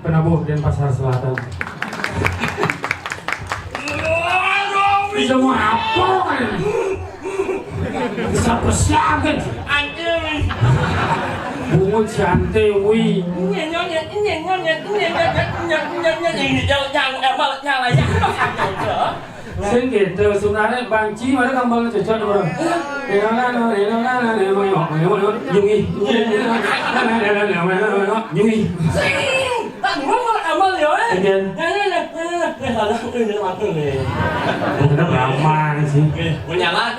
Penabuh dan Pasar Selatan. Bisa mau apa kan? Bisa persiapan anjing. Bungut santai wi. Sen gitu sebenarnya banci mana kambal cocok orang. Jungi. Amal ya. Ramai sih. Menyala.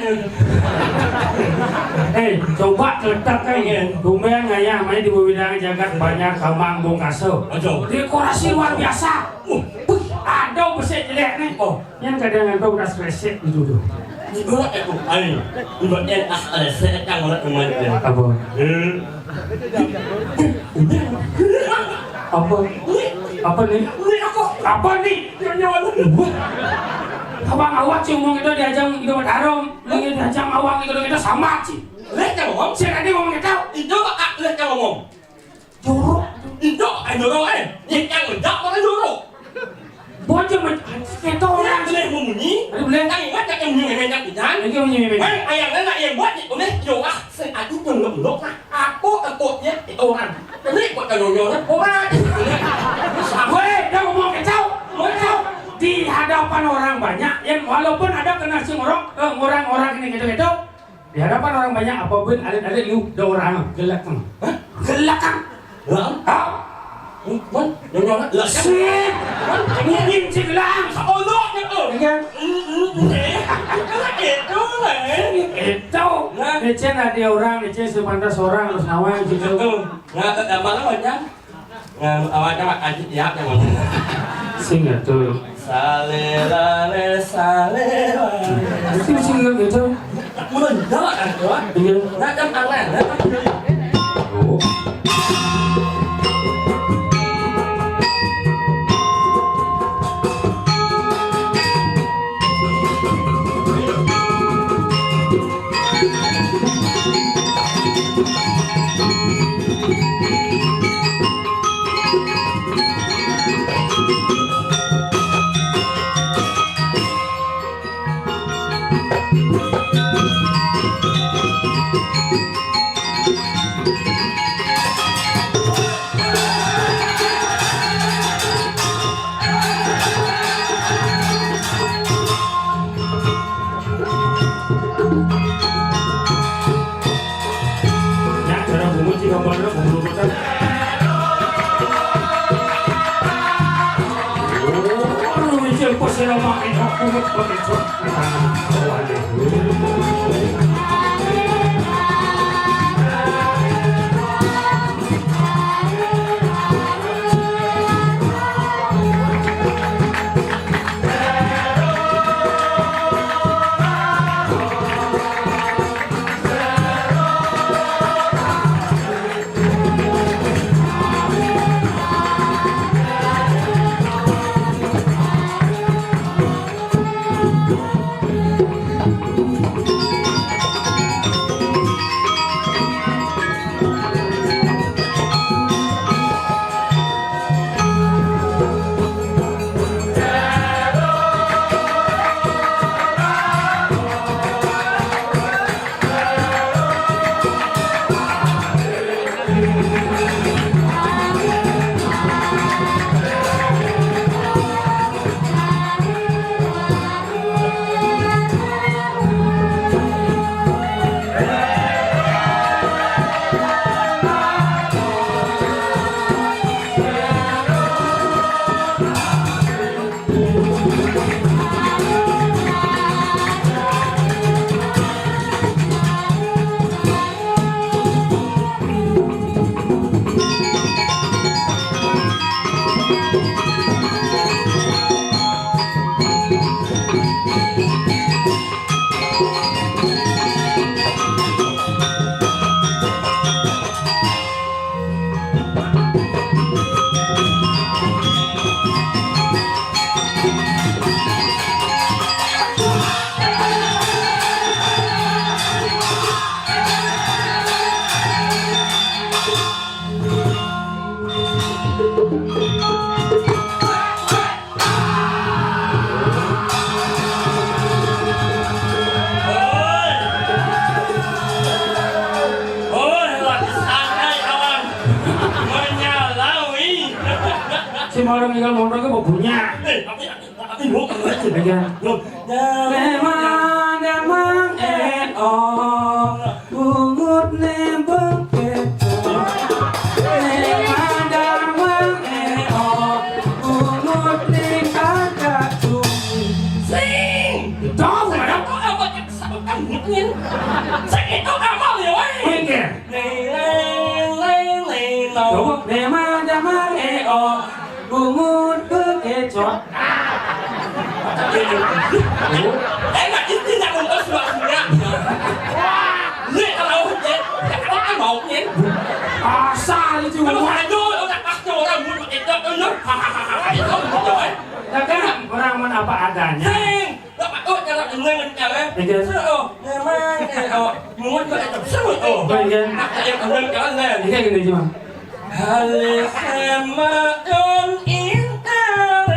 Coba letak kan. Tumben nggak ya? Main di bidang jagat banyak kambang bongkaso. Dekorasi luar biasa. Ada besar jelek nih. Yang kadang ngantuk udah resep gitu. Ibarat itu, ibaratnya resep yang orang teman. Apa? Apa nih? Apa nih? Abang awak sih ngomong itu diajang itu bertarung, lagi diajang awang itu kita sama sih. Lihat yang ngomong, Saya tadi ngomong itu. itu lihat yang ngomong. Jorok. Itu, jorok Yang Bocah itu orang boleh membunyi. boleh Kan ingat yang menyanyi pisan. lagi menyanyi Kan ayang nak yang buat itu nih, yo ah, aku ngelok nah. Aku itu orang. Jadi buat kalau orang. Weh, dah ngomong kacau di hadapan orang banyak yang walaupun ada kena orang ini gitu di hadapan orang banyak apapun ada lu ada orang gelakang Nyonya lah sip mungkin ceglang Allah nya kan itu lah. itu lecen ada orang lecen sepantas orang harus nawang gitu Nah, mana banyak? Awalnya makan tiap yang mana? sing itu Salelale salelale. itu sing gitu Mendak kan tuh? iya Nak jam angan, nak. oh si orang tinggal mau ke punya Tapi lu kan aja. aja Lu. Lemang damang bungut nembeng keto Lemang damang bungut ning agak cumi Sing. Tahu ada Kau apa yang sabkan ngin? Sing itu amal ya weh. Mungkin Leng. Coba lemang damang bungut keto Enak itu nak untuk suara. Ni kalau je, kalau amau ni. asal itu Kalau haju orang pasal orang bunuh itu tu. Itu betul. kan orang mana apa adanya Sing. Dapat tu jalan dengan jalan. Oh, memang mulut kau itu seru tu. Nak yang orang jalan. ini kayak gini cuma Hal sama don intern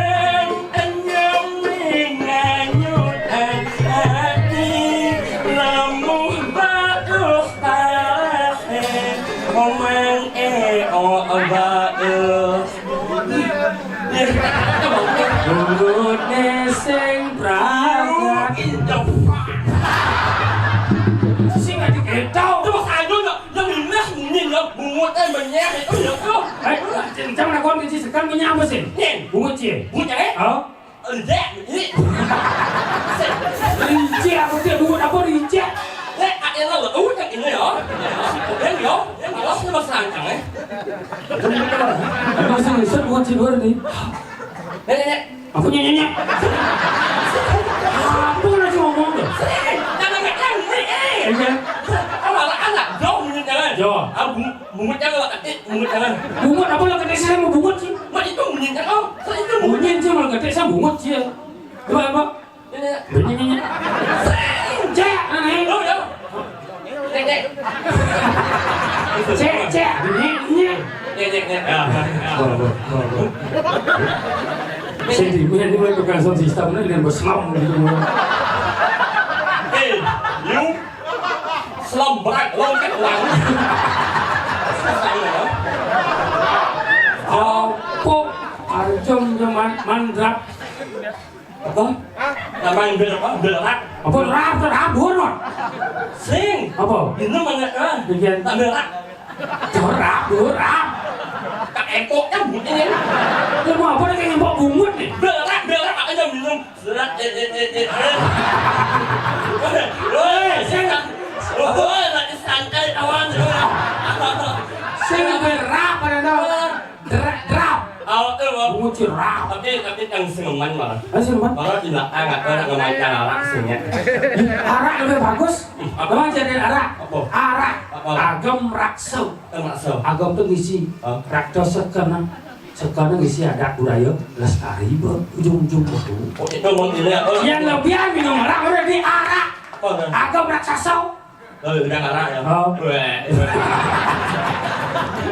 Mulut neseng pragat sing nggak diketau Itu aja nggak, yang ini nhìn nó buồn đây mình nghe thì có được không? trong là con cái gì sekarang punya apa sih? Nhìn, Bungut cie. buồn chẳng ấy? Rác ini. Rinci apa dia bungut apa rinci? Rác yang lo uống chẳng ini hả? Đến hiểu, nó mà sàn chẳng ấy. Masa ngisut bungut cie luar nih? Nè. Aku nyanyi. Apa lagi ngomong tuh? Jangan ngajak ini. Iya. Ông bảo là ăn là rau như thế này. Yo. Bungut jangan là bungut jangan. Bungut apa lah gede saya mau bungut sih? Mà itu nhìn chẳng không? Sao itu Bunyin sih malah gede saya bungut sih. Coba apa? Nè. Nyanyi. Cek, aneh. Đâu đâu. Nè. Cek. Nyanyi. Nè. Sentimen ini mereka kan sound system ini dengan berselam gitu. You slum berat lo cách lặng. Apa? Arjom zaman mandrap. Apa? Là mang về apa? Về rap. Apa rap buron? Sing. Apa? Ini mana kan? Bagian Tak ada rap. rap. Tak ekor kan ini. Lu mau apa nih kayak bawa bungut nih? Về rap aja minum. Serat Oi, sing. Oi, nak santai awan. Saya berrap pada tahu. Drap. Bungut rap. Tapi yang sengaman malah. Asyik man. Kalau tidak angkat orang ngemakan arak singnya. Arak lebih bagus. Apa jadi arak? Apa? Arak. Apa? Agam rakso. Termasuk. Agam tuh ngisi. Rakto sekarang ngisi adat budaya lestari ujung-ujung itu. Oh, itu mau dilihat. Yang lebih minum arak udah di arak. Agam raksasa. Udah arak ya. Oh.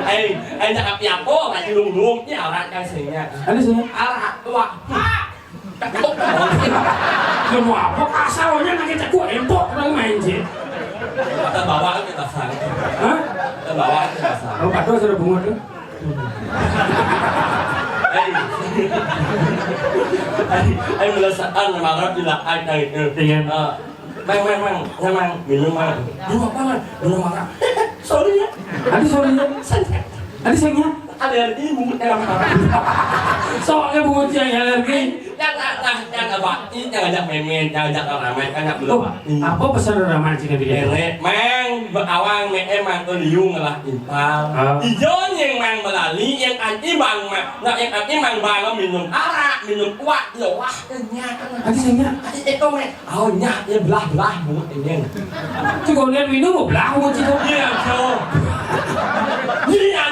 Anh đã gặp cô mà chỉ lùng luôn chứ arak cái gì nha. Ada sih. Arak tua. Lu mau apa kasalnya nanti cek gua empok lagi main sih. Kita bawa ke pasar. Hah? Kita bawa ke pasar. Kalau Pak Dos ada bungut tuh. Anh merasakan marah bila ada itu. Memang minum marah. Minum marah. Sorry ya. Adi sorry. Adi sayangnya. Alergi bungut yang marah. Soalnya bungut yang alergi. Jangan abah, ini jangan ajak memen, jangan ajak ramai, kan nggak belum. Apa pesan ramai sih dia? Mang berawang memang terliung lah impal. Ijon yang mang melali, yang anti mang nak yang anti mang bang minum arak, minum kuat, ya wah kenyang. Adi sayangnya. Itu men, oh nyak dia belah bungut ini. Cikgu lihat minum belah bungut itu. Iya cow. Iya.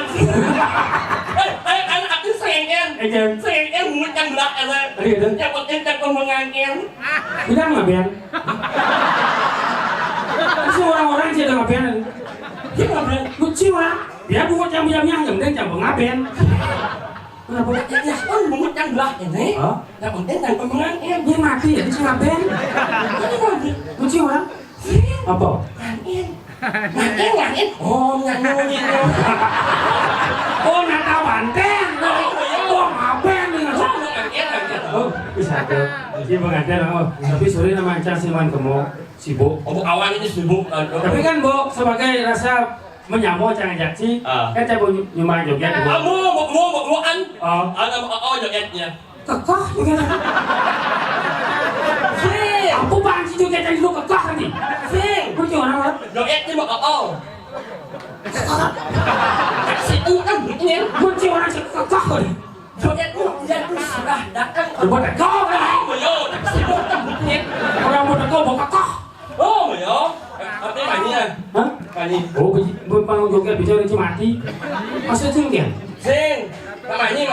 Anak itu sayangnya bungut yang belah ada. Yang penting tak mengangen. Bilang nggak Ben? Itu orang-orang sih ada nggak Ben? Dia nggak Ben. Lucu lah. Dia bungut yang yang penting jangan nggak Ben. Kenapa? Ya kan bungut yang belah ini. Yang penting tak mengangen. Dia mati ya, dia nggak Ben. Lucu lah. Apa? Ngangen. Oh ngangen. Oh nata banteng. Oh ngapain nih? Oh bisa tuh. Dia mengajar tapi sore nama Cang Siman kamu sibuk. Oh awan ini sibuk. Tapi kan Bu sebagai rasa menyambut Cang Jaci, kan saya mau nyumbang joget. Kamu mau an? Ada mau jogetnya. Kekah joget. Apa bang si joget yang dulu kekah tadi? Lucu orang. Jogetnya mau si itu kan begini. Lucu orang kekah tadi. Joget dia sudah datang. Buat kekah kan? Si itu kan begini. Orang mau kekah mau kekah. Oh yo. Tapi banyak. Hah? Banyak. Oh, bang joget bicara di mati. Masa tinggi? Sing. Banyak.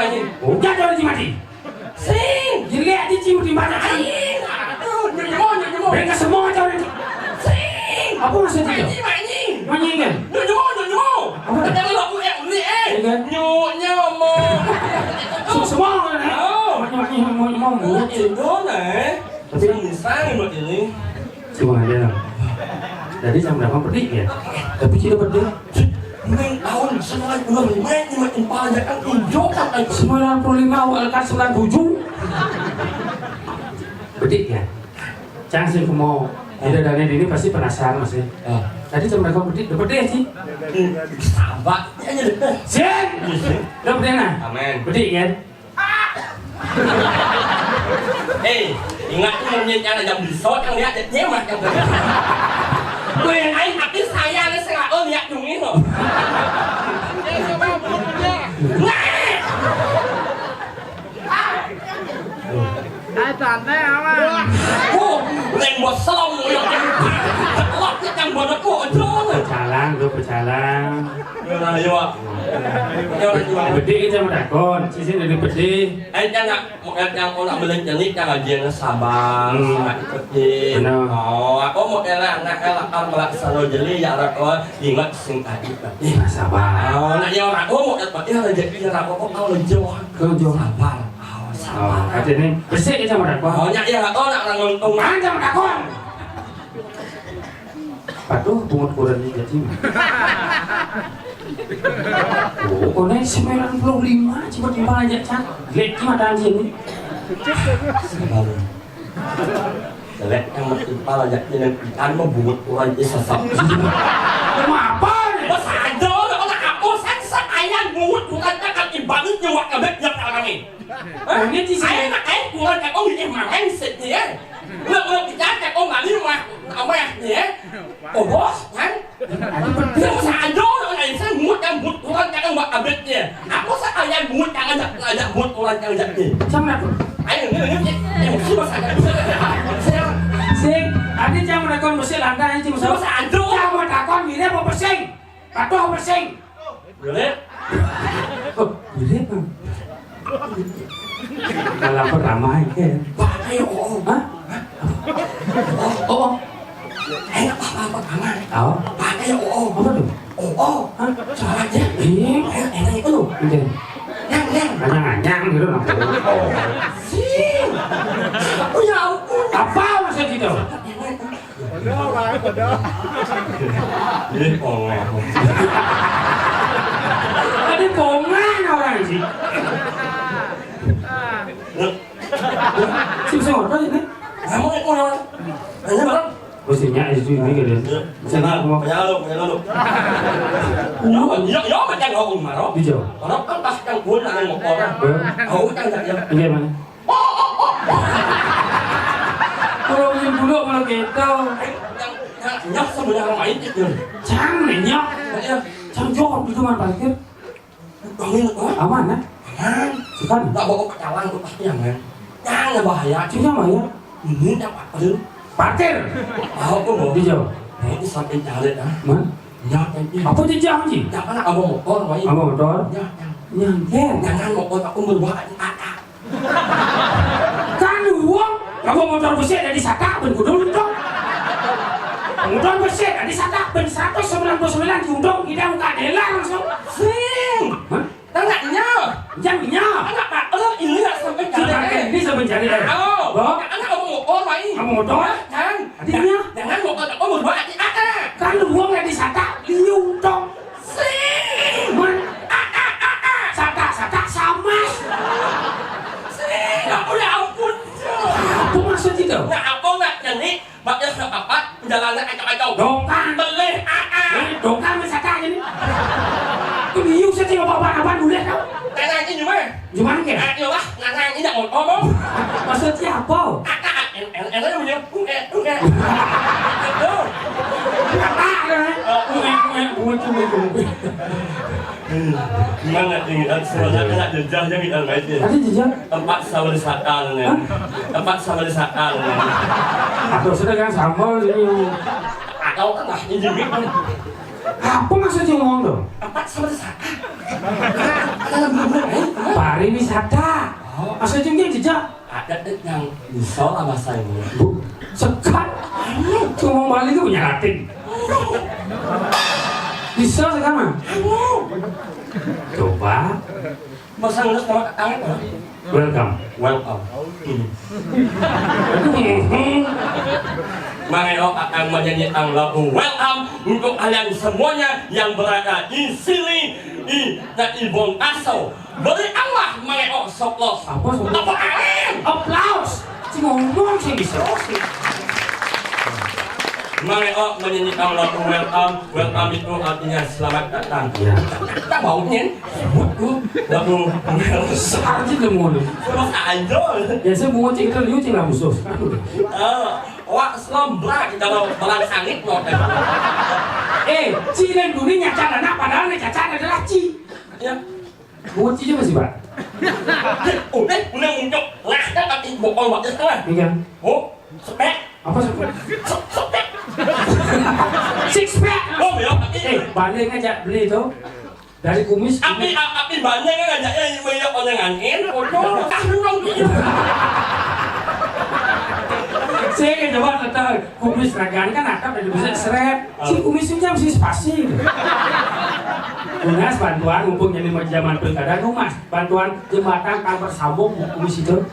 Oh, jangan di mati. Sing. Jadi lihat di cimut di mana? Aduh, nyemor. Mereka semua orang. Sing. Apa maksudnya? Banyak. Banyak kan? Nyemor. Jangan lo uli nyemor. Semua orang. Banyak mau. Itu nih. Tapi misalnya buat ini. Cuma aja lah. Jadi jam berapa pergi ya? Tapi tidak pergi. Meng tahun 95 ini makin panjang kan hijau kan 95 awal kan 97. Bedik ya. Cang sih mau tidak dari ini pasti penasaran masih. Tadi teman kau bedik, dapat deh sih. Sahabat, ya deh. Sen, dapat deh nah. Amin. Bedik kan. Ingat tuh menyentuh jam disot yang lihat nyemak yang benar. Gue yang lain hati saya nih sekarang lihat dong ini loh. Tante apa? Lên một sông rồi lọt cái căn bờ nó cổ trốn rồi. Berjalan. Rồi vô. Bedi kita mendakon, sisi dari bedi. Jangan nak, yang kau nak beli jenis jangan jenis sabar, seperti. Aku mau anak akan melaksanakan jenis yang aku ingat singkat itu. Sabar. Nak yang aku mau dapat dia jadi yang aku kau jauh. Kau jauh sabar. Katanya bersih kita mendakon. Nyak yang aku nak nguntung. Kita mendakon. Patuh pungut kurang jadi. Oh, konai 95 cuma di mana aja cak. Lihat cuma ada sini. Lihat yang bertimpa aja yang ikan membungut kurang sesat. Kenapa? Bos ada orang aku sensak ayam bungut bukan kan ibarat nyawa kabeh yang kami. Ini di sini. Ayam kurang kan oh ini makan sedih. Lo kita kan oh nggak mah apa ya? Oh bos kan? Dia ada orang yang mut yang mut kurang kan enggak kabeh dia. Aku ayam mut yang ada mut kurang yang jadi. Jangan aku. Ayo ini mesti bos ada. Sing, adi jangan mendakon bersih lantai cuma Bos ada. Jangan mendakon ini mau bersih. Patuh bersih. Boleh? Oh, boleh bang. Kalau aku ramai kan. Pakai oh. Hah? Oh. Enak apa kamu? Oh. Pakai oh. Apa tuh? Oh. Hah? Caranya? Enak itu loh. Ini. Yang. Anyang gitu loh. Sih. Oh ya ampun. Apa maksud itu? Ini pongeng. Tadi pongan orang sih. Sih apa ini? Kamu itu orang. Hanya berapa? Mestinya itu ini gitu. Jangan mau penyaluk. Yo macam ngomong marah. Bijau. Orang kan pas yang pun ada mau orang. Oh kan tak ya. Ini mana? Kalau yang dulu kalau kita Nyok sebenarnya main itu. Cang nyok. Cang jawab di rumah parkir. Aman kan? Aman. Sekali. Tak bawa kecalan tuh pasti aman. Jangan bahaya. Cuma bahaya. Ini dapat dulu. Parkir. Aku mau. Bijau. Ini sampai cari dah. Mana? Nyok nanti. Apa jejak sih? Jangan nak abang motor main. Abang motor. Nyangken. Jangan motor aku berbuat kakak. Kan uang. Abang motor bersih dari Saka ben kudu dong. Motor bersih dari Saka ben 199 diundang kita muka dela langsung. Sing. Hah? Tangannya. Jangannya. Anak pak, ini tak sampai cari. Ini sampai cari. Oh. Anak abang motor main. Abang motor? Jangan. Adiknya? Jangan motor aku berbuat kakak. Kan uang dari Saka diundang. Sing. Man. Saka sama. Sing. Ya ampun. Apa maksud itu? Nah apa nak jadi bakal apa jalanan kacau-kacau. Dongkang. Beleh Dongkang Saka ini. Kau biu saja apa-apa dulu kau. Tangan ini gimana? Gimana ke? Ayo lah, tangan ini tak mau ngomong. Maksudnya apa? Kakak, enak punya. Gimana tinggal sebenarnya nak jejahnya kita nggak itu. Ada jejak? Tempat sama wisata nih. Tempat sama wisata nih. Atau sudah kan sama ini. Atau kan lah ini juga. Apa maksudnya ngomong dong? Tempat sama wisata. Pariwisata. Maksudnya ini jejak? Ada yang bisa lah bahasa ini. Sekat. Ngomong Bali itu punya Latin. Bisa sekarang? Coba. Bahasa Inggris nama kakak apa? Welcome. Welcome. Mareo akan menyanyikan lagu Welcome untuk kalian semuanya yang berada di sini di Bongkaso. Beri Allah Mareo soklos. Apa soklos? Apa angin? Applause. Si ngomong sih bisa. Mareo menyanyikan lagu Welcome. Welcome itu artinya selamat datang. Ya. Kita baunya lagu Besar sih demo lu. terus aja. Ya saya mau cek itu liu cek lah musuh. Wah, selembra kita mau balang sangit loh. Ci lên dunia caca anak padahal nih caca adalah Ci. Ya. Buat Ci juga sih pak. Udah muncul. Lah, kan tapi bokol waktu setengah. Iya. Oh, spek. Apa sih? Spek. Six pack. Oh, ya, tapi balik aja beli itu dari kumis. api banyak kan ajaknya yang banyak orang angin. Kodoh, dong. Saya coba letak kumis ragaan kan atap dan bisa seret. Si kumisnya mesti spasi. Mas bantuan mumpung jadi zaman pilkada tuh mas bantuan jembatan kantor sambung kumis itu.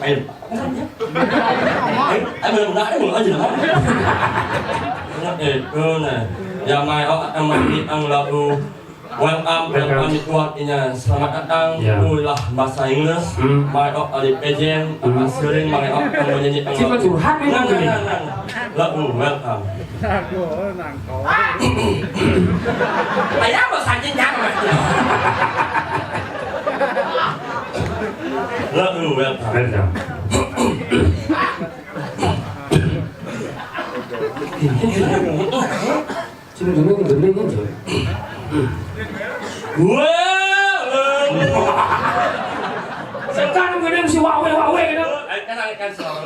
Ayo. Mudah-mudahan mau aja lah. Itu nah, yang mai akan menyanyikan lagu Welcome itu artinya selamat datang. Itulah bahasa Inggris. Mai dari PJN akan sering mai akan menyanyikan Cuma curhat memang gini. lagu Welcome. Nangko. Ayah bahasa Inggris lagu Welcome. Cuma gini aja. Sekarang gini mesti wawe gitu.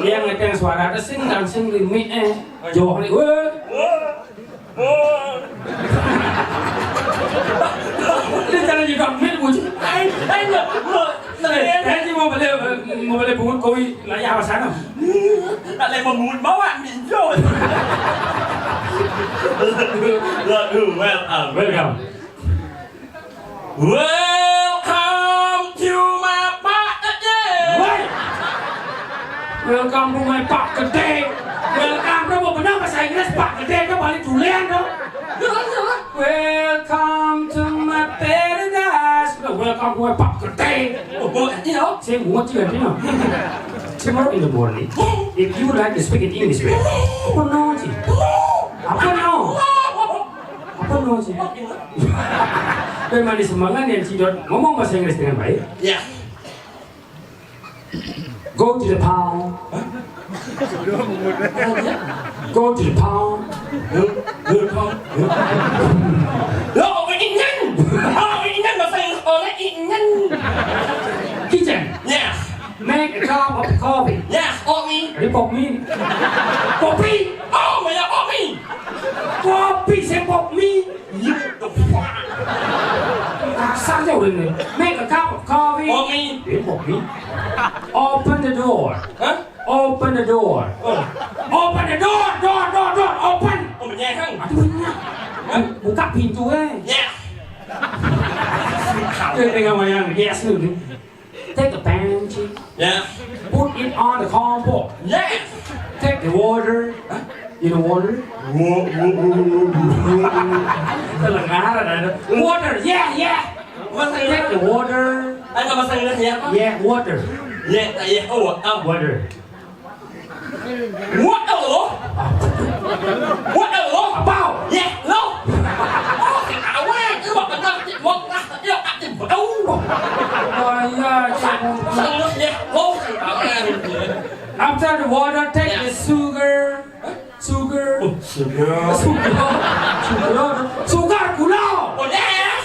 Dia ngedenger suara ada sing dan sing limit jauh nih. Dia jalan juga mil bujuk. Saya mau beli bungut koi layar apa sana? Tak boleh memungut bawa minjol. Lagu Welcome. Welcome to my party. Welcome to my Pak Gede. Welcome to benar bahasa Inggris Pak Gede itu balik dulian dong. Welcome to my paradise. Welcome to my Pak Gede. Saya mau juga dia. Tomorrow in the morning, if you like to speak in English, apa no sih? Apa no sih? Bagaimana semangat yang Cidot ngomong bahasa Inggris dengan baik? Ya. Go to the pound. Go to the pound. Lo ingin bahasa Inggris oleh ingin. Kitchen. Ya. Make a cup of coffee. Ya, Omi. Ini kopi. Kopi. Oh, banyak Omi. Kopi saya kopi. You the fuck. Kasar jauh ini. Make a cup of coffee. Omi. Ini kopi. Open the door. Hah? Open the door. Open the door. Door. Open. Oh, menyehang. Aduh banyak. Buka pintu Ya. Dengan yang yes nih. Take a pancake. Ya. Put it on the combo. Ya. Take the water. You know water? Terlengar ada. Water. Yeah. Bahasa Take Inggris. the water. Ada bahasa Inggris ya? Yeah, water. Ya, ya. Oh, Water. What lo? What lo? About. Ya, lo. Oh, awet. Itu bakal nanti mau ya aktif bau. Oh yeah. Bahasa Inggris ya. Lo awet. After the water, take the sugar. Sugar. Gula. Oh, ya.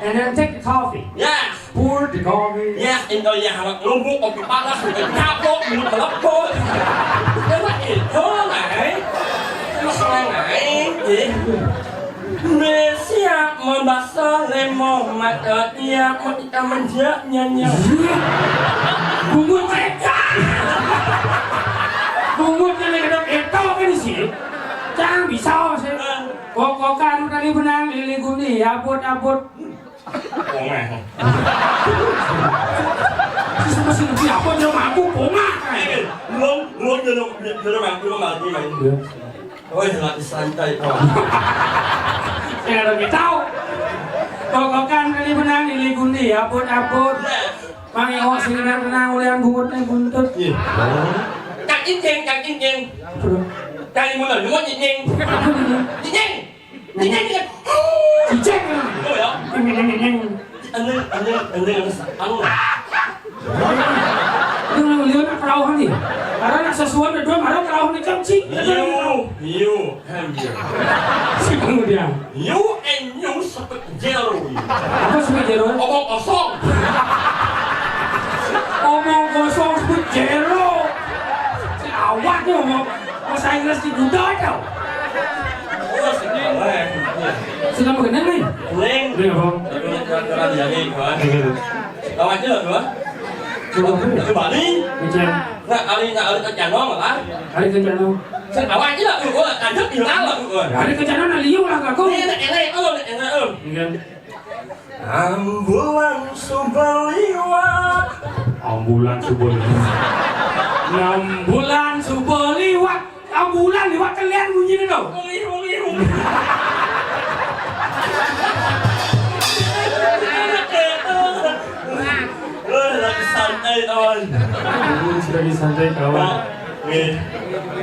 And then take the coffee. Ya. Pour the coffee. Ya, itu ya harap lumbuk kopi panas, kapok, mulut telepon. Jangan itu, ngai. Bersiap membasuh lemon mata dia kita menjaknya. Bungut mereka. Bungut yang kedok itu kan di sini. Jangan bisa saya. Kokokan tadi benang lili gundi abut. Ponga. Masih lebih apa dia mampu ponga. Luôn đưa bạn đưa mà như vậy. Ôi là santai kau. Yang ada kita tahu. Kokokan kali menang di Ligundi, apot. Mangi awak singar tenang ulian buat yang buntut. Càng chín chèn. Càng muốn lời muốn nhịn nhịn. Cicek. Đúng rồi. Anh lên Dengan lihat kerauhan nih. Karena nak sesuatu berdua marah kerauhan ni camci. You Si kemudian. You and you seperti jero. Apa seperti jero? Omong kosong. Omong kosong seperti jero. Si awak ni omong bahasa Inggris di Buddha tau. Sedang mengenal ni. Lên. Ni apa? Kita jadi kawan. Kawan aja lah kawan. Cái bà đi, Ali ở chàng nó mà lá. Ali kerja no. Sao bảo anh chứ là được rồi, anh rất nhiều lá rồi được rồi. Ali kerja no nak liu lah kau. Ini enak Ambulan subaliwat. Ambulan subaliwat. Ambulan liwat kalian bunyi ni tau. Bunyi. Lagi santai kawan. Lagi santai kawan.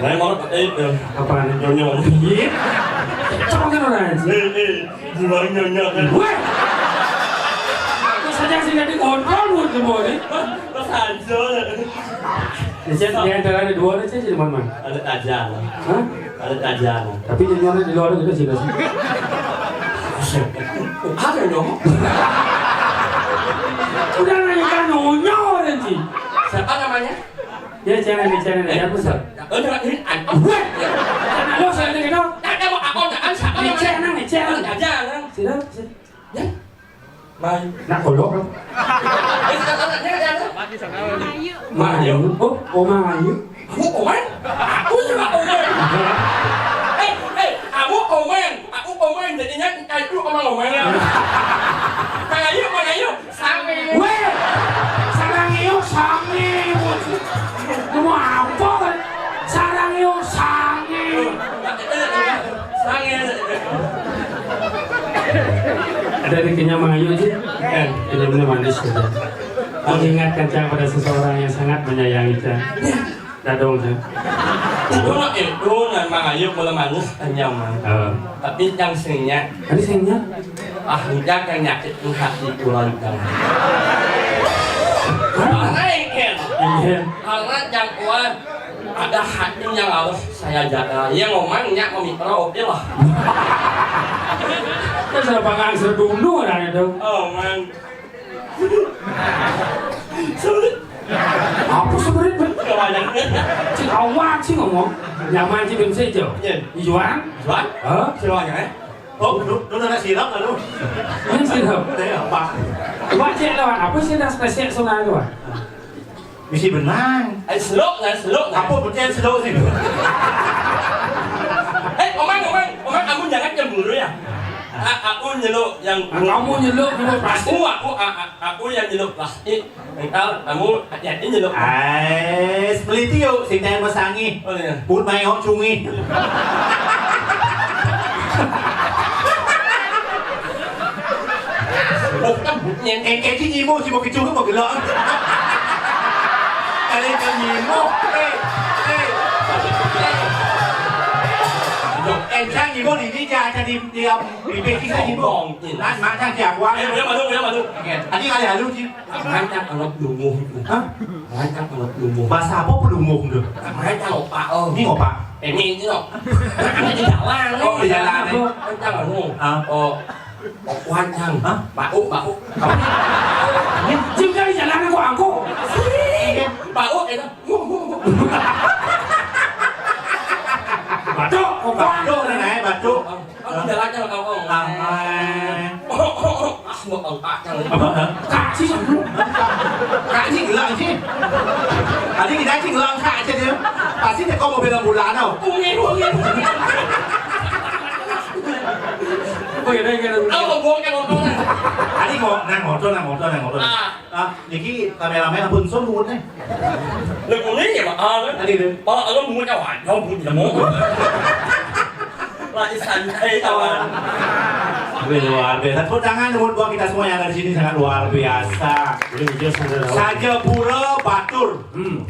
Này món itu Apa ni? nyonya. Iya. Coba kan orang. Jual nyonya kan. Weh. Kau saja sih jadi kontrol buat semua ni. Nó sàn chưa? Di antara ada dua ni saya jadi mana? Ada tajan. Hah? Ada tajan. Tapi nyonya di luar itu sudah sih. Ada dong. Udah nanya nyonya orang sih. Siapa namanya? Dia channel dia pusat. Jangan ini anh. Weh. Jangan lo saya dengar dong. Ada mau akon anh siapa Ni namanya? channel. Tajan. Sudah. Ya. Mai. Nak kolok kan? Mayu. Oh Mayu. Aku komen. Aku juga komen. Aku komen jadinya kayak lu komen ya. Mana yuk, sange. Weh. Sarang yuk sange. Kamu apa kan? Sarang yuk sange. Sange. Ada rekennya Mayu sih. Benar-benar manis saja. Mengingatkan Cang pada seseorang yang sangat menyayangi Cang. Dadong Cang. Itu memang ayo kalau manis nyaman. Tapi yang seringnya, Tadi sayangnya. udah kan nyakit hati pulang Cang. Karena yang kuat ada hati yang harus saya jaga. Yang ngomongnya mikro oke lah. Kan sudah pakai serdunu kan itu. Oh man. Sulit. Apa sebenarnya? Kebanyakan. Cik awak sih ngomong. Nyaman sih belum sejauh. Dijual? Jual? Siapa ya? Oh, lu udah sirap lah lu. Yang sirap. Apa? Wah cek lawan. Apa sih dah spesial soalnya tu? Mesti benang. Selok lah. Apa percaya sedau sih? Omang, kamu jangan cemburu ya. Aku nyeluk yang Kamu nyeluk plastik. Aku yang nyeluk plastik. Engkau kamu hati-hati nyeluk. Peliti yuk, sing tayo masangi. Oh iya. Put may hok cungi. Cái nhí mô chỉ một cái chung với một cái lợn. Cái nhí mô. Em sang nhí mô thì đi ra cho đi ông bị bị cái nhí mô. Lát má sang chạc quá. Em mà lu. Anh đi ngay là luôn chứ. Anh chắc là nó đủ ngu. Hả? Anh chắc là nó đủ ngu. Bà xà bốc đủ ngục được. Anh chắc một bạ ơi. Đi ngọc bạc. Em nhìn chứ không? Anh đi đảo lan đấy. Đi đảo lan đấy. Anh chắc là ngu. Một quan thằng. Hả? Bà Út. Chim kali jalan aku angku. Bà Út ấy đó. Bà Trúc. Bà Trúc này này, bà Trúc. Ông jalan cho ông. Một ông bạc cho Kak sih sebelum. Cả chị lợn chứ. À đi cái chị lợn khạ chứ chứ. Bà xin thì có một bên là một lá đâu. Nghe. Ôi đây cái Ông buông cái con này. Adik mau nang motor. Niki kameramen pun sambut nih. Lực của lý vậy mà Adik deh. nó mua cho hoài không mua gì là muốn lại sành đây tao Luar biasa. Tepuk tangan buat kita semua yang ada di sini sangat luar biasa. Saja pura batur.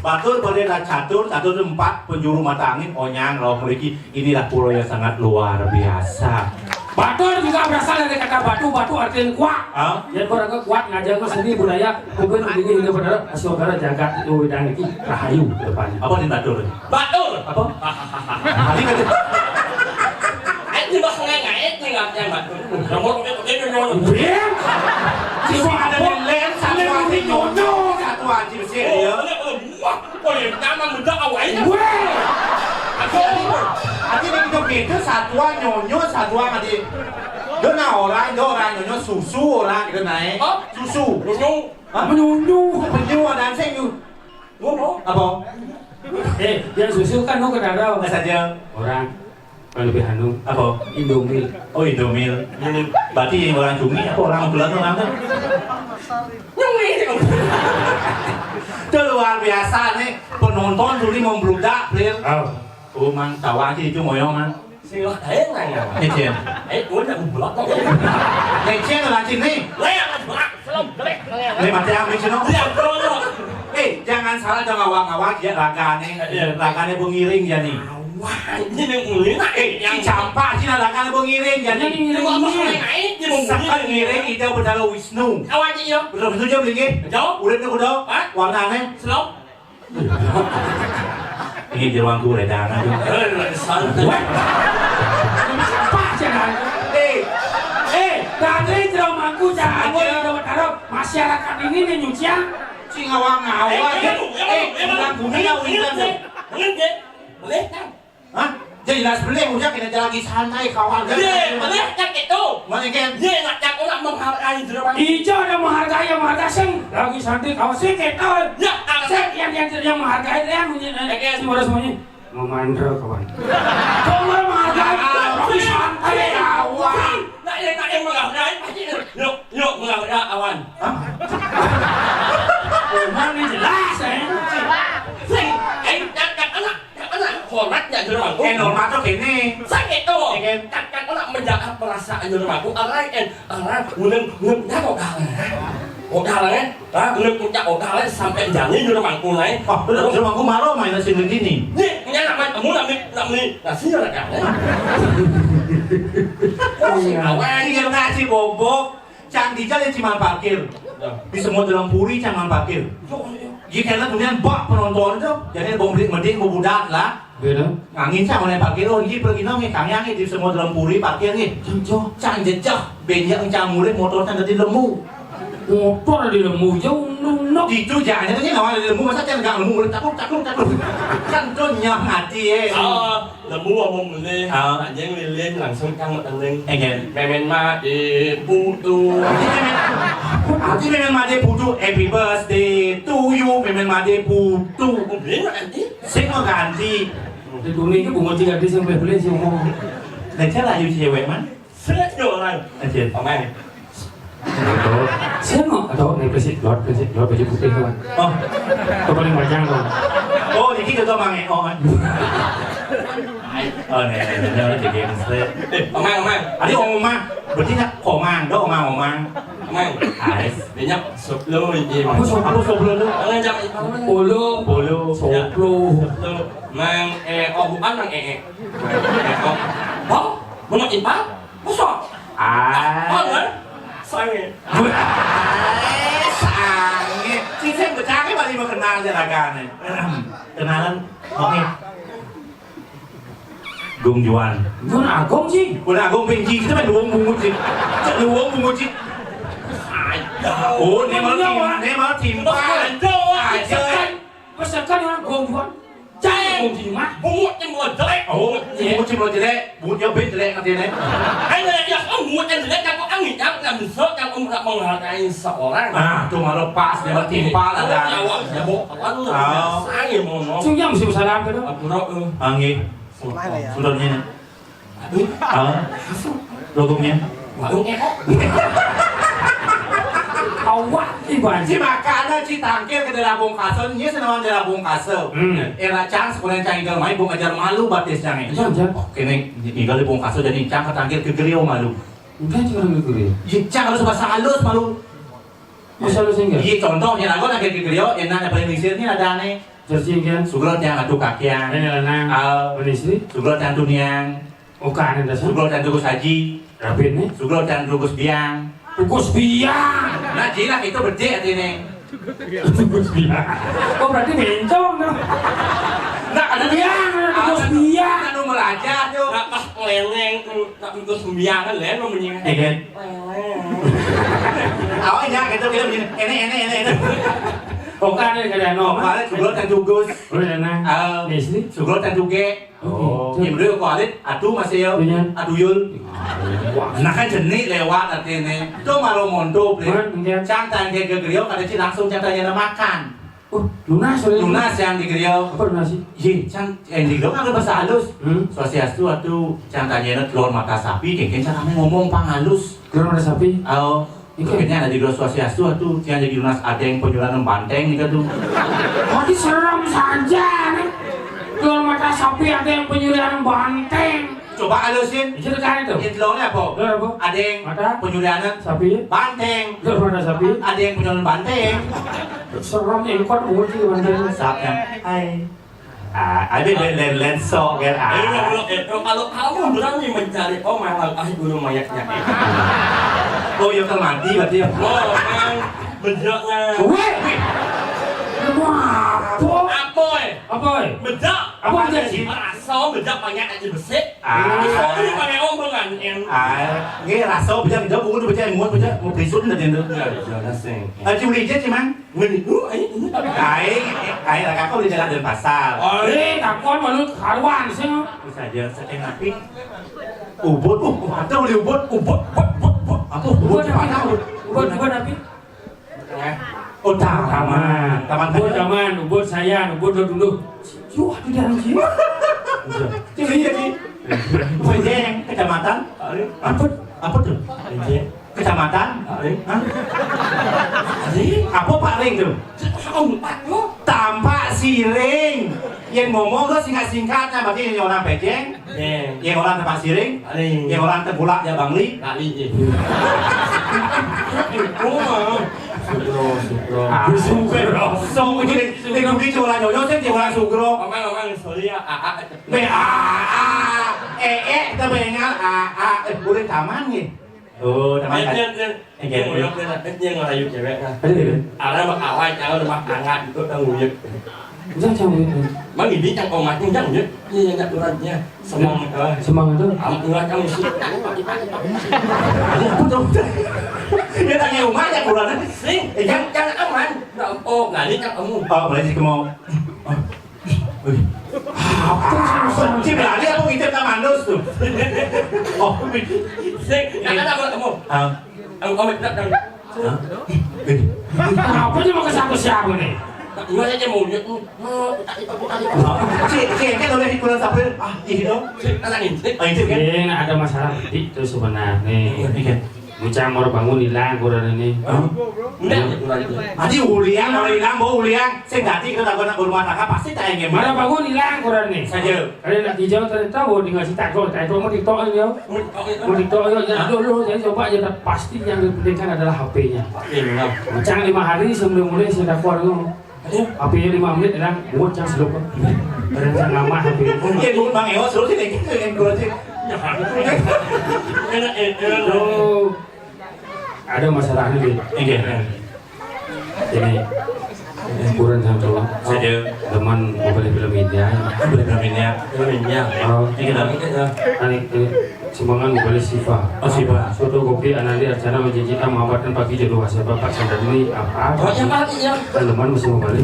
Batur boleh dah catur 4 penjuru mata angin onyang roh memiliki inilah pura yang sangat luar biasa. Batur juga berasal dari kata batu artinya kuat. Yang orang kuat ngajar seni budaya mungkin begini ini benar saudara jagat itu widang ini rahayu ke depannya. Apa nih batur? Batur Apa? Tadi kata anh đi bắt ngay ngại đi làm cho mặt rồi một cái nhon Diam. Cuma ada di lens satu hati nyonya satu hati besar dia. Ôi, nama muda awal Weh. Hati ni kita gitu satu nyonya satu hati. Dia nak orang nyonya susu orang kita naik. Susu. nhung Menyunyu. Penyu ada saya nyu. Apa? Yang susu kan mau kena Apa saja? orang lebih anu Apa? Indomil. Oh Indomil. Berarti orang cumi apa orang bulan orang tu? nhung đi Itu luar biasa nih penonton dulu membludak beliau. Oh mang tawa sih itu moyong mang. xin lỗi thế này à Necian. uống là một lót đó Necian là gì nih? Ini mati ambil sih no. Jangan salah jangan ngawang-ngawang dia ragane pengiring jadi. như là người này Si campak sih ragane pengiring jadi. nhưng mà không phải nãy như một Sampai ngiring itu berdala Wisnu. awal chị không Belum setuju beli Jauh. Udah nih udah. Warnanya. xin lỗi Ini di ruang guru dah nak. Apa jangan? Tadi dramaku jangan masyarakat ini menyucian. Si ngawang-ngawang. Bukan dunia Winan. boleh kan Hah? Jelas beli udah kita lagi santai kawan. boleh kan itu Mana kan? dia nak cak orang menghargai drama Ijo ada menghargai yang menghargai sing lagi santai kau sih ketol. ya Sing yang menghargai dia semuanya semuanya. Memandra kawan. Kau mau menghargai lagi santai kawan. nak yang menghargai pasti yuk menghargai awan Mana jelas sing cak anak hormat ya drama Normal tuh ini. sakit tuh cak anak menjaga perasaan drama aku orang ngem Odalannya, ngem puncak odalannya sampai jani drama aku naik Terus aku malu main nasi ini. nih namanya kamu namanya nasi lah kan Tinggal nasi bobok. Cang di jalan cuma parkir. Di semua dalam puri cuma parkir. Jika kemudian bak penonton itu, jadi bom mending budak lah. Beda. Angin sama naik parkir, oh ini pergi nong nih, kang di semua dalam puri parkir nih. Cang jejak, benyak cang murid motor cang jadi lemu. Motor di lemu jauh nung. Itu jangan itu nggak ada lemu masa cang nggak lemu murid cakup. Kan tuh nyam hati là mua mông mình lên anh lên làm xong căng một anh lên Again. mẹ ma thì bu tu Arti memang made putu happy birthday to you memang made putu. không biết là anh biết Saya mau ganti. Di dunia ini bunga tiga di sampai beli sih mau. Dan cara you cewek man? xét rồi này Anjir. ông anh Saya mau atau nih prinsip lot baju putih kawan. Oh, Itu paling panjang kawan. oh, ini kita tuh mangi oh. Oh, nih, jadi gangster. ông anh Adi omang, berarti nak omang, do omang. ông anh Ais. để nhấp sụp lôi gì mà Aku sebelum tu. ông anh chậm Polo, soplo. mang ông bụng ăn mang bó muốn nói gì bác bó sọ bó nữa sao vậy Sange. Si saya bercakap balik mengenal jarakan ni. Kenalan, oke. Gung Juan. Juan Agong sih. Udah Agung benci kita main luang bungut sih. Cek luang bungut sih. Oh, ni malah tim pan. Pesankan orang Gong Juan. Cai Gong Juan. bụng em ngồi đấy Oh, bungut sih belum jelek. Bungut jauh jelek katanya. anh này ya ông muốn em đấy đang có ăn nghỉ đang làm sốt đang ông đã menghargai seorang Nah, tuh malah pas dia bertimpa ada. ya bu anh là sáng gì mà nó Chung yang mesti salam ke tu. aku đâu Angin. Sudahnya. Logomnya. mà ông em awak iban. Si makana si tangkir ke dalam bong kasel, ini senawan dalam bong kasel. Era cang sekolah cang igal main bong ajar malu batis cang ini. Kene igal di bong kasel jadi cang ketangkir ke geriau malu. Enggak cuma ngegeri. Cang harus bahasa halus malu. Masa lu singgah? Iya contohnya lagu nak ke geriau, enak paling misir ni ada ane. Jadi kan Sugrot yang adu kakian. ini lanang. Menisri. Sugrot yang tuniang. Oka ada dasar. Sugrot yang tugus haji. Rapin nih. Sugrot yang tugus biang. Tugus biang. Nah jinak itu berdek artinya. Tugus biang. Oh berarti bencong dong. Nah ada Biang, tugus biang. Kan nomor aja tuh. Nak pas leleng tu nak ikut sembiangan leleng namanya. Iya. Awalnya gitu kita begini. Ini. Oka ada kada no. Kemarin sugrot yang tugus. Oh lanang. Menisri. Sugrot yang tuge. Oh. Yang berdua kualit. Adu masih yo. Adu yul. Nah kan jenis lewat artinya. Itu malu mondok. Cang tanya ke geriau kada sih langsung cang tanya makan. Oh, lunas. Lunas yang di geriau. Apa lunas sih? Iya, cang di geriau kan bahasa halus. Swastiastu atau cang tanya telur mata sapi, kengkeng cang kami ngomong panghalus. Telur mata sapi. Oh, kayaknya ada di geriau swastiastu atau cang jadi lunas ada yang penjualan banteng nih tuh. Tadi serem saja nih. Telur mata sapi ada yang penyurian banteng. Coba halusin. Ceritakan itu. Ini telurnya apa? Telur apa? Ada yang penyurian Sapi. banteng. Telur mata sapi. Ada yang penjualan banteng. Serem ini kan umur sih banteng. Sapnya. Hai. Ada lenso kan. Kalau kamu berani mencari malah gunung mayatnya. Oh, yang termati berarti ya. Oh, kan bedaknya. Weh. Wah, apa? Bedak. Apa bedak sih? Rasa bedak banyak aja besar. Ini pakai omongan yang. Nghe raso bây giờ mình đâu muốn bây giờ muốn một tí sút là tiền được. Chịu đi chết chị mang. Mình Cái là các con đi chơi đường pasar. Tak kon malu karuan sih. Bisa aja seteng api. Ubud, atau li ubud. Aku ubud apa tahu? Ubud api. Oh, taman. Ubud saya, ubud dulu. Yuh, di dalam sini. Jadi Penjeng, kecamatan. Apa tuh? Kecamatan. Apa Pak Ring tuh? Tampak Siring. Yang ngomong tuh singkat-singkatnya berarti yang orang Penjeng, yang orang tempat Siring, yang orang Tebulak ya Bang Li. Sugro ini kudu jualan nyonya sih jualan sugro. Omang sorry ya, Tapi ingat boleh taman nih. Oh, taman. Yang ngelayu cewek kan. Ada mak awal jangan udah mak hangat itu dah nguyek. Jangan. Mang ini yang omat yang jangan yang nak uratnya semang itu. Urat kamu sih. Aku tahu. Dia tanya umatnya bulan Sing, jangan aman. Oh, nggak ini yang kamu. Oh, boleh sih mau. Sih berani aku ngintip taman terus tuh. Oh, Sing, jangan apa kamu. Kamu tidak tahu. Apa dia mau kesapa siapa nih? Iya aja mau nyet. Kan udah ikutan sampai ini dong. Ini ada masalah itu sebenarnya. Bucang mau bangun hilang kurang ini. Adi uliang, orang hilang, mau uliang. Saya ganti ke takut nak rumah tangga pasti tak ingin. Mana bangun hilang kurang nih. Saja. Kalian nak hijau ternyata mau dikasih takut mau diktok aja. Mau diktok aja. Dulu saya coba aja pasti yang dipentingkan adalah HP-nya. Bucang 5 hari sebelum mulai saya keluar ngomong. HP-nya 5 menit hilang, bucang sebelum. Rencana lama HP. Mungkin bukan Bang Ewo suruh sini gitu yang kurang sih. Ada masalah ini. Ini kurang satu. Saja. Teman mau beli film India. Boleh berminyak. Oh, ini semangat mau beli Siva. Oh, Siva. Suatu kopi anali arcana menjanjikan mengabarkan pagi jodoh wasiat bapak sandal ini apa? Teman masih mau beli.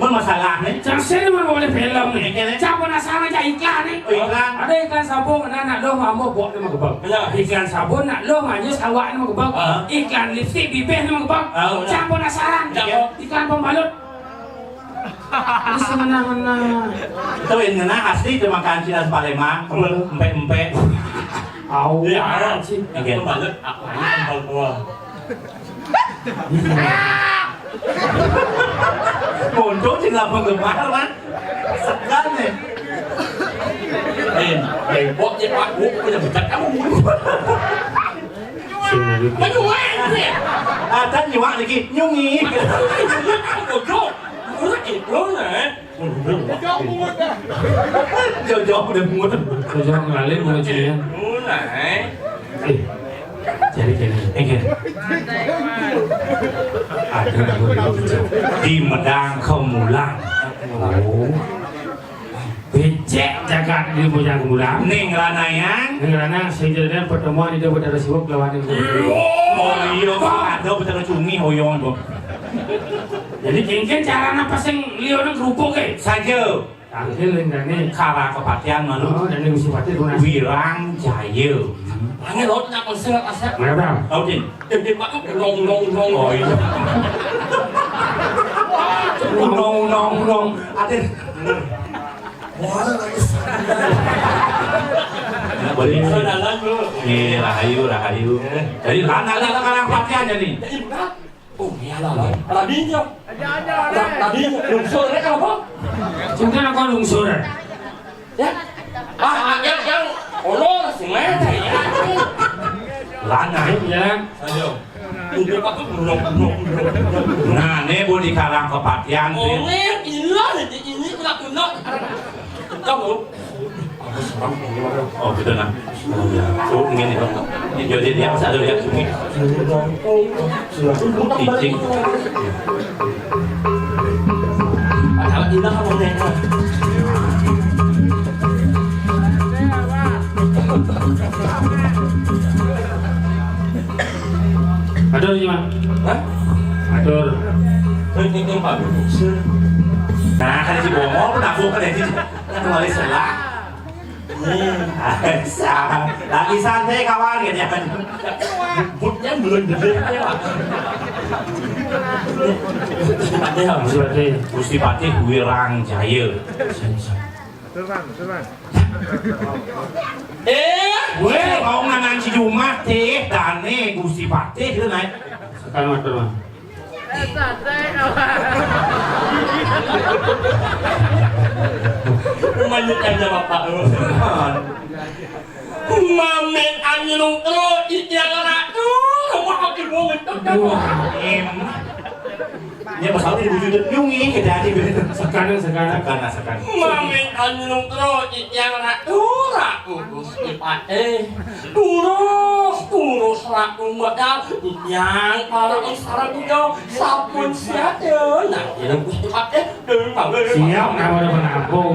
Masalah nih. Jangan sih mau beli film nih. Jangan penasaran aja iklan nih. Iklan. Ada iklan sabun anak lo mau buat nama gebang. Iklan sabun nak lo manis awak nama gebang. Iklan lipstick bibir nama gebang. Jangan penasaran. Iklan pembalut. Bisa menang-menang. Itu yang kena asli itu makan Cina Palembang, empek-empek. Awak sih. Pembalut apa ini pembalut Muncul tinggal penggemar kan segan nih buat dia Pak Bu punya becat kamu menyuai nih ada nyiwak lagi nyungi bodoh itu nih jauh-jauh udah mungut Jauh ngalir mau cuy. Jadi ada di Medang Kemulang becek jagat di Bojang Kemulang. Ning Ranayan Karena sejadinya pertemuan itu pada sibuk lawan itu. oh iya ada betul cungi hoyong tuh Jadi kengken cara apa sih lihat kerupuk ke? saja Tangkil ini Kara Kepatian oh Manu dan ini sifat itu Wirang Jaya Angin laut nak konser asap Mana tahu Din dia Pak nong oh iya nong Atin boleh dalam lu ini rahayu jadi anak sekarang Patian jadi oh iya lah tadinya lungsur mereka apa Cinta aku lungsur. ya yang olor sih mana ya lana Jalan. ayo dia Pak nong nah ini bu di Karang Kepatian oh ini kena kamu oh betul nah oh ini dong jadi dia masa ada lihat sungai icing padahal ini kamu nengok Adur gimana? hah Adur. ini Pak nah kan si Bongo pun aku kan jadi kembali selah lagi santai kawan gitu ya kan butnya belum gede ya Pak Berarti Gusti Patih Wirang Jaya gue mau nganan si Jumat teh dane Gusti Patih itu naik sekarang atur mah. Manut aja Bapak Mamen anjlung terus yang ratu rumah kaki bangun em dia pasal ini wujud nyungi kita di Sekarang karena Mamen anjlung terus yang ratu Gusti Patih Turus ratu modal yang para sekarang juga sabun siada nah ini Gusti Patih siap nama depan aku.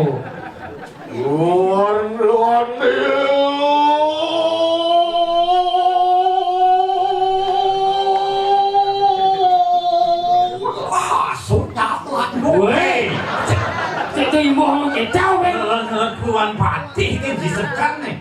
sudah telat Woi, itu ibu kamu kecau kan? Tuan Patih ini disekan nih